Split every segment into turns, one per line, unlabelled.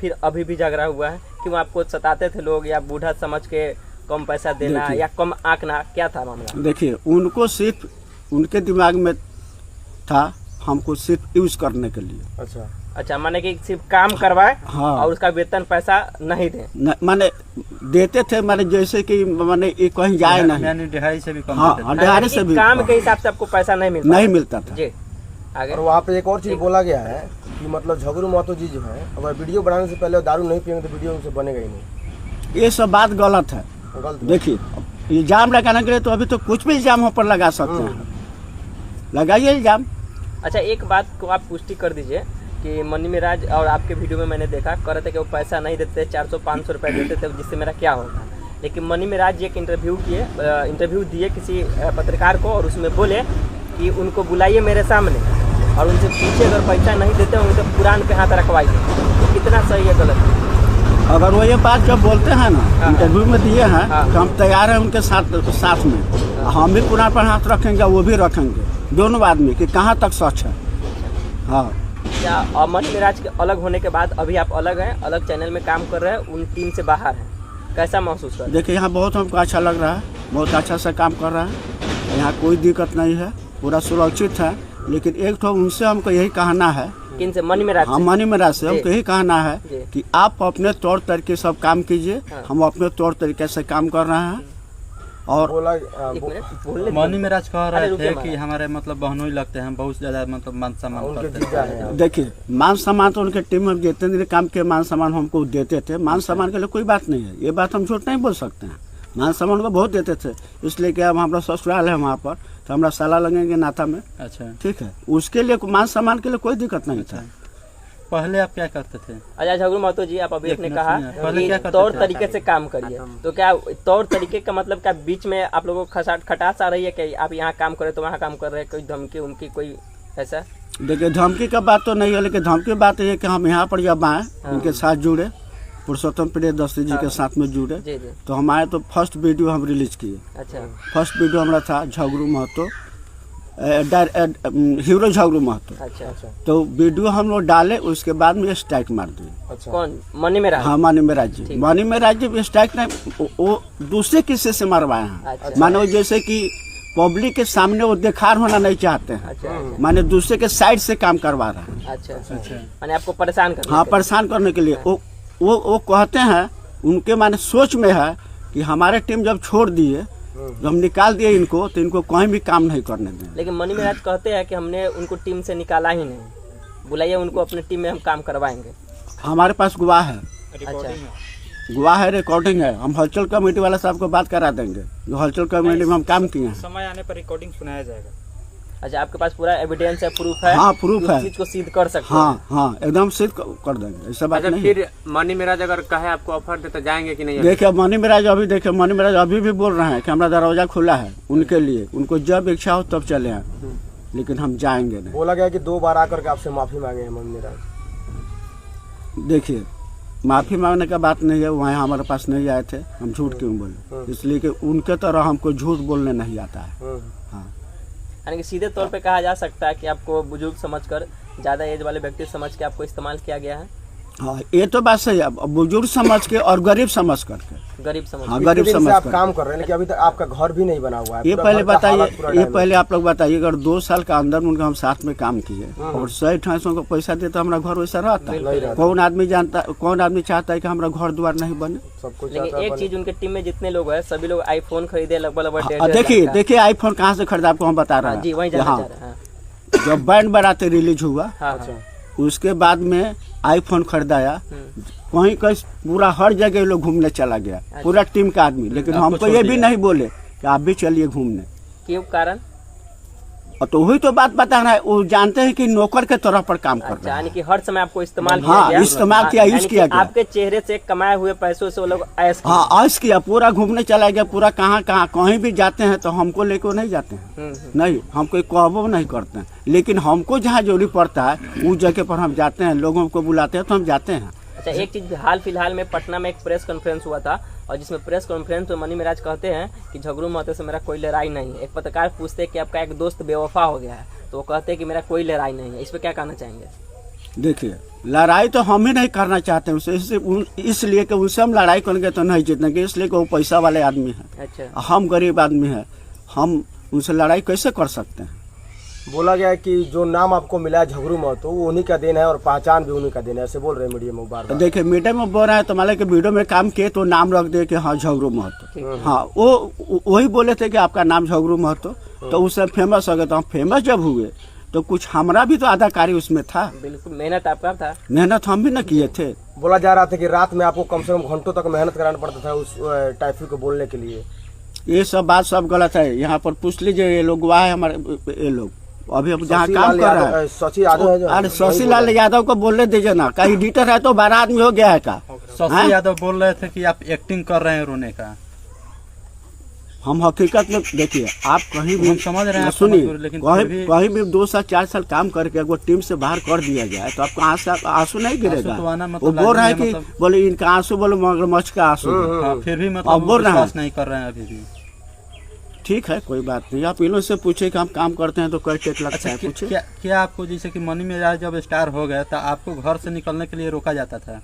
फिर अभी भी झगड़ा हुआ है? क्यों आपको सताते थे लोग, या बूढ़ा समझ के कम पैसा देना या कम आंकना, क्या था मामला?
देखिए, उनको सिर्फ उनके दिमाग में था हमको सिर्फ यूज करने के लिए।
अच्छा, माने कि सिर्फ काम करवाए,
हाँ,
और उसका वेतन पैसा नहीं दे।
माने देते थे, माने जैसे कि माने ये कहीं जाए नहीं,
यानी दिहाड़ी से भी कम।
हाँ, दिहाड़ी से भी
काम के हिसाब से आपको पैसा नहीं मिलता
था
जी। आगे
और वहाँ पे एक और चीज बोला गया है कि मतलब झगड़ू महतो जी जो है, अगर वीडियो बनाने से पहले दारू नहीं पियेंगे तो वीडियो उनसे बनेगा ही नहीं।
ये सब बात गलत है। देखिए, इल्जाम लगाने के लिए तो अभी तो कुछ भी इल्जाम हम पर लगा सकते हैं, लगाइए इल्जाम।
अच्छा, एक बात को आप पुष्टि कर दीजिए कि मनी मिराज और आपके वीडियो में मैंने देखा कर रहे थे कि वो पैसा नहीं देते, 400-500 रुपये देते थे, जिससे मेरा क्या होता। लेकिन मनी मिराज एक इंटरव्यू दिए किसी पत्रकार को, और उसमें बोले कि उनको बुलाइए मेरे सामने और उनसे पूछिए, अगर पैसा नहीं देते होंगे तो कुरान पे हाथ रखवाइए। तो कितना सही है गलत है?
अगर वो ये बात जब बोलते हैं ना, इंटरव्यू में दिए हैं, तो हम तैयार हैं उनके साथ में। हम भी कुरान पर हाथ रखेंगे, वो भी रखेंगे, दोनों आदमी कि कहाँ तक सच है। हाँ,
क्या मनी मिराज के अलग होने के बाद अभी आप अलग हैं, अलग चैनल में काम कर रहे हैं, उन टीम से बाहर हैं, कैसा महसूस कर रहे हैं?
देखिए, यहाँ बहुत हमको अच्छा लग रहा है, बहुत अच्छा से काम कर रहा है, यहाँ कोई दिक्कत नहीं है, पूरा सुरक्षित है। लेकिन एक तो उनसे हमको यही कहना है,
किनसे? मनी मिराज से?
हाँ, मनी मिराज से हमको यही कहना है कि आप अपने तौर तरीके सब काम कीजिए। हम अपने तौर तरीके से काम कर रहे हैं। और
मनी मिराज कह रहे थे कि हमारे मतलब बहनों ही लगते हैं, बहुत ज्यादा मतलब मान सम्मान करते हैं।
देखिए, मान सम्मान तो उनके टीम में जितने दिन काम के मान सम्मान हमको देते थे, मान सम्मान के लिए कोई बात नहीं है, ये बात हम झूठ नहीं बोल सकते हैं। मान सम्मान को बहुत देते थे, इसलिए कि अब हमारा ससुराल है वहाँ पर, तो हमारा साला लगेंगे नाता में।
अच्छा,
ठीक है, उसके लिए मान सम्मान के लिए कोई दिक्कत नहीं था।
पहले आप क्या करते थे?
अच्छा, झगड़ू महतो जी, आप अभी आपने कहा कि तौर तरीके से काम करिए, तो क्या तौर तरीके का मतलब क्या बीच में आप लोगों को खटास आ रही है कि आप यहाँ काम कर रहे तो वहाँ काम कर रहे हैं, कोई धमकी उनकी कोई ऐसा?
देखिए, धमकी का बात तो नहीं है, लेकिन धमकी बात ये है कि हम यहाँ पर जब आए, उनके साथ जुड़े, पुरुषोत्तम प्रियदर्शी जी के साथ में जुड़े, तो हम आए तो फर्स्ट वीडियो हम रिलीज किए।
अच्छा, फर्स्ट
वीडियो हमारा था झगड़ू महतो, हीरो झगड़ू महतो।
अच्छा,
तो वीडियो हम लोग डाले, उसके बाद में स्ट्राइक मार दिए।
अच्छा,
कौन? मनी मिराज?
हाँ, मनी मिराज जी। मनी मिराज जी स्ट्राइक नहीं, वो दूसरे किस्से से मरवाए हैं। मानो जैसे कि पब्लिक के सामने वो देखार होना नहीं चाहते हैं, माने दूसरे के साइड से काम करवा रहे हैं।
अच्छा, माने आपको परेशान करने?
हाँ, परेशान करने के लिए। वो कहते हैं, उनके माने सोच में है कि हमारे टीम जब छोड़ दिए, जब हम निकाल दिए इनको, तो इनको कहीं भी काम नहीं करने दें।
लेकिन मनी मिराज कहते हैं कि हमने उनको टीम से निकाला ही नहीं, बुलाइए उनको अपने टीम में, हम काम करवाएंगे।
हमारे पास गवाह है।
अच्छा,
गवाह है, रिकॉर्डिंग है, हम हलचल कमेटी वाला साहब को बात करा देंगे, जो हलचल कमेटी में हम काम किए हैं।
समय आने पर रिकॉर्डिंग सुनाया जाएगा।
अच्छा, आपके पास पूरा एविडेंस है, प्रूफ है?
हाँ, प्रूफ है,
चीज को सिद्ध कर सकते हैं।
हाँ, एकदम सिद्ध कर देंगे, ऐसा बात नहीं।
फिर मनी मिराज अगर कहे आपको ऑफर दे तो जाएंगे कि नहीं?
देखिए, मनी मिराज अभी भी बोल रहे हैं कि हमारा दरवाजा खुला है उनके लिए, उनको जब इच्छा हो तब चले हैं, लेकिन हम जाएंगे नहीं।
बोला गया कि 2 बार आकर के आपसे माफी मांगे हैं मनी मिराज।
देखिए, माफी मांगने का बात नहीं है, वहाँ हमारे पास नहीं आए थे, हम झूठ क्यों बोले, इसलिए कि उनके तरह हमको झूठ बोलने नहीं आता है। हाँ,
यानी कि सीधे तौर पे कहा जा सकता है कि आपको बुजुर्ग समझकर, ज्यादा एज वाले व्यक्ति समझ के आपको इस्तेमाल किया गया है।
हाँ, ये तो बात सही है, बुजुर्ग समझ के और गरीब समझ करके।
गरीब समझ?
हाँ, गरीब समझ
आप काम कर रहे हैं, लेकिन अभी तक आपका घर भी नहीं बना हुआ है।
ये पहले आप लोग बताइए, अगर 2 साल का अंदर उनका हम साथ में काम किए और 100-250 को पैसा देता, हमारा घर वैसा रहता? कौन आदमी चाहता है कि हमारा घर द्वार नहीं बने?
लेकिन एक चीज, उनके टीम में जितने लोग हैं सभी लोग आईफोन खरीदे लगभग।
देखिए, आईफोन कहाँ से खरीदा आपको हम बता रहे हैं।
जी, वही जाना चाह रहे हैं।
जब बैंड बारात रिलीज हुआ, उसके बाद में आईफोन खरीदाया, कहीं पूरा हर जगह लोग घूमने चला गया, पूरा टीम का आदमी। लेकिन हमको ये भी नहीं बोले कि आप भी चलिए घूमने।
क्यों? कारण?
तो वही तो बात बता रहा है, वो जानते हैं कि नौकर के तरह पर काम कर रहे हैं।
यानी कि हर समय आपको इस्तेमाल
किया गया। इस्तेमाल किया, यूज किया गया।
आपके चेहरे से कमाए हुए पैसों से वो लोग ऐश किया।
हाँ, ऐश किया, पूरा घूमने चला गया, पूरा कहाँ कहीं भी जाते हैं तो हमको लेकर नहीं जाते हैं। नहीं, हम कोई कहबो नहीं करते हैं, लेकिन हमको जहाँ जरूरी पड़ता है उस जगह पर हम जाते हैं, लोगों को बुलाते हैं तो हम जाते हैं।
अच्छा, एक चीज, हाल फिलहाल में पटना में एक प्रेस कॉन्फ्रेंस हुआ था, और जिसमें प्रेस कॉन्फ्रेंस में मनी मिराज कहते हैं कि झगड़ू महतो से मेरा कोई लड़ाई नहीं है। एक पत्रकार पूछते हैं कि आपका एक दोस्त बेवफा हो गया है, तो वो कहते हैं कि मेरा कोई लड़ाई नहीं है। इस पे क्या कहना चाहेंगे?
देखिए लड़ाई तो हम ही नहीं करना चाहते हैं इसलिए कि उनसे हम लड़ाई करेंगे तो नहीं जीतेंगे, इसलिए कि वो पैसा वाले आदमी है,
अच्छा
हम गरीब आदमी है, हम उनसे लड़ाई कैसे कर सकते हैं।
बोला गया है कि जो नाम आपको मिला है झगरू महतो वो उन्हीं का देन है और पहचान भी उन्हीं का देन है, ऐसे बोल रहे हैं मीडिया में बार बार।
देखिए मीडिया में बोल रहा है तो मान कि वीडियो में काम किए तो नाम रख दे कि हाँ झगरू महतो, हाँ वो वही बोले थे कि आपका नाम झगरू महतो, तो उससे फेमस हो गए। तो हम फेमस जब हुए तो कुछ हमारा भी तो अदाकारी उसमें था,
बिल्कुल मेहनत आपका था,
मेहनत हम भी न किए थे।
बोला जा रहा था कि रात में आपको कम से कम घंटों तक मेहनत कराना पड़ता था उस टाइफी को बोलने के लिए।
ये सब बात सब गलत है, यहाँ पर पूछ लीजिए, ये लोग वहाँ है हमारे, ये लोग अभी अब जहाँ काम कर रहा है
शशि यादव है जो,
अरे शशि लाल यादव को बोलने दीजिए ना, कहीं एडिटर है तो 12 आदमी हो गया है का।
शशि यादव बोल रहे थे कि आप एक्टिंग कर रहे हैं रोने का।
हम हकीकत में देखिए, आप कहीं भी
हम समझ रहे हैं,
सुनिए,
लेकिन
कहीं भी 2 साल 4 साल काम करके अगर टीम से बाहर कर दिया जाए तो आपको आंसू नहीं गिरेगा। वो बोल रहा है कि बोले इनका आंसू, बोले मगरमच्छ का आंसू,
फिर भी
अब बोल रहे हैं
नहीं कर रहे हैं अभी भी।
ठीक है कोई बात नहीं, आप इन लोग से पूछे कि हम काम करते हैं तो कर टेक लगता है, पूछे।
क्या आपको जैसे कि मनी मेराज जब स्टार हो गया तो आपको घर से निकलने के लिए रोका जाता था,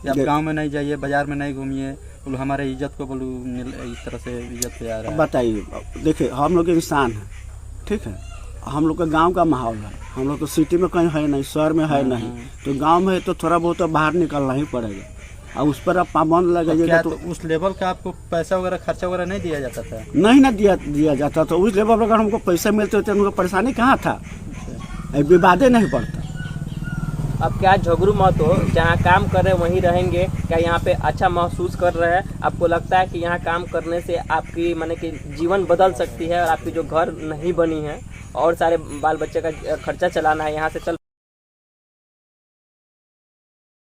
आप गांव में नहीं जाइए, बाजार में नहीं घूमिए, बोलो हमारे इज्जत को बोलो इस तरह से इज्जत पे आ रहा है।
बताइए, देखिए हम लोग इंसान हैं, ठीक है, हम लोग का गांव का माहौल है, हम लोग तो सिटी में कहीं है नहीं, शहर में है नहीं, तो गांव में तो थोड़ा बहुत तो बाहर निकलना ही पड़ेगा, और उस पर आप पाबंद लगाइएगा।
तो उस लेवल का आपको पैसा वगैरह खर्चा वगैरह नहीं दिया जाता था?
नहीं ना दिया जाता, तो उस लेवल पर अगर हमको पैसे मिलते होते उनको परेशानी कहाँ था, विवादे नहीं पड़ता।
अब क्या झगरू महतो जहाँ काम कर रहे हैं वहीं रहेंगे, क्या यहाँ पे अच्छा महसूस कर रहे हैं? आपको लगता है कि यहाँ काम करने से आपकी माने कि जीवन बदल सकती है और आपकी जो घर नहीं बनी है और सारे बाल बच्चे का खर्चा चलाना है यहाँ से चल